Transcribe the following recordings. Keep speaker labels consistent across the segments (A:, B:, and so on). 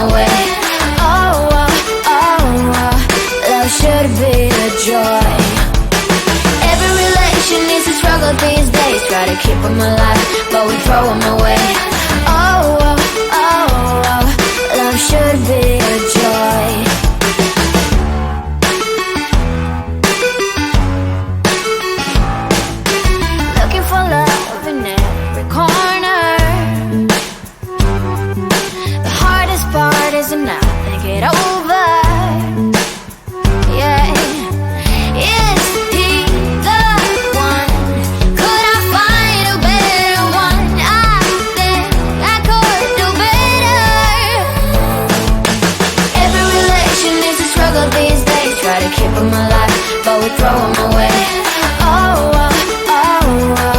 A: away. Oh, oh, oh, oh, love should be a joy. Every relation is a struggle these days. Try to keep them alive, but we throw them away. Oh, oh, oh, oh, love should be a joy. Looking for love in every corner. The hardest part is to not think it over. Yeah, is he the one? Could I find a better one? I think I could do better. Every relation is a struggle these days. Try to keep them alive, but we throw them away. Oh, oh, oh, oh,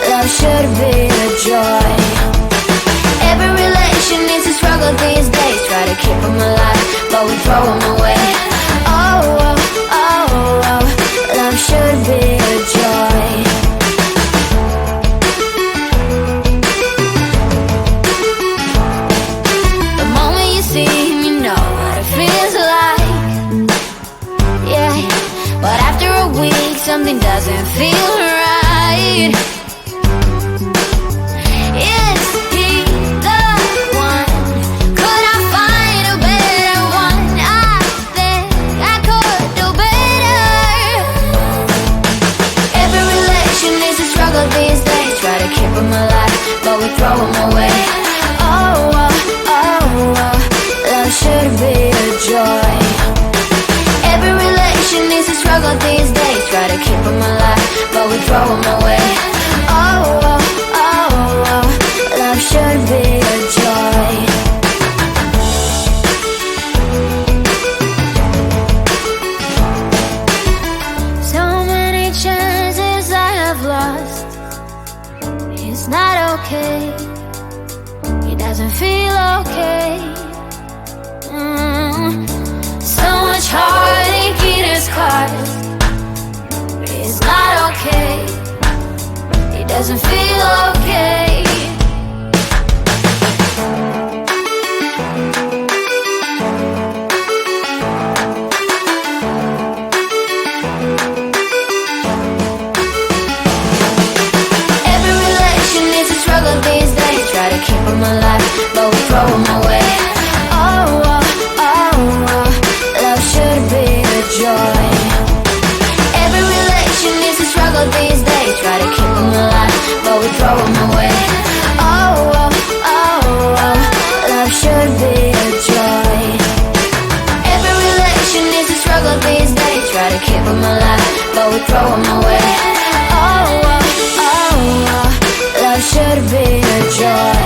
A: love should be a joy. Every relation is a struggle these days. Try to keep them alive, but we throw them away. Oh, oh, oh, oh, love should be a joy. The moment you see him, you know what it feels like. Yeah, but after a week, something doesn't feel right. Is he the one? Could I find a better one? I think I could do better. Every relation is a struggle these days. Try to keep them alive, but we throw them away. Oh, oh, oh, oh, love should be a joy. Every relation is a struggle these days. Try to keep them alive, but we throw them away. Oh, oh, oh, oh, love should be a joy. So many chances I have lost. It's not okay. It doesn't feel okay. So much heartache in his cause. It's not okay. It doesn't feel okay. Every relation is a struggle these days. Try to keep them alive, but we throw them away. Oh, oh, oh, oh, love should be a joy. Every relation is a struggle these days. Try to keep them alive, but we throw them away. Oh, oh, oh, oh, love should be a joy. Every relation is a struggle these days. Try to keep them alive, but we throw them away. Oh, oh, oh, oh, love should be a joy.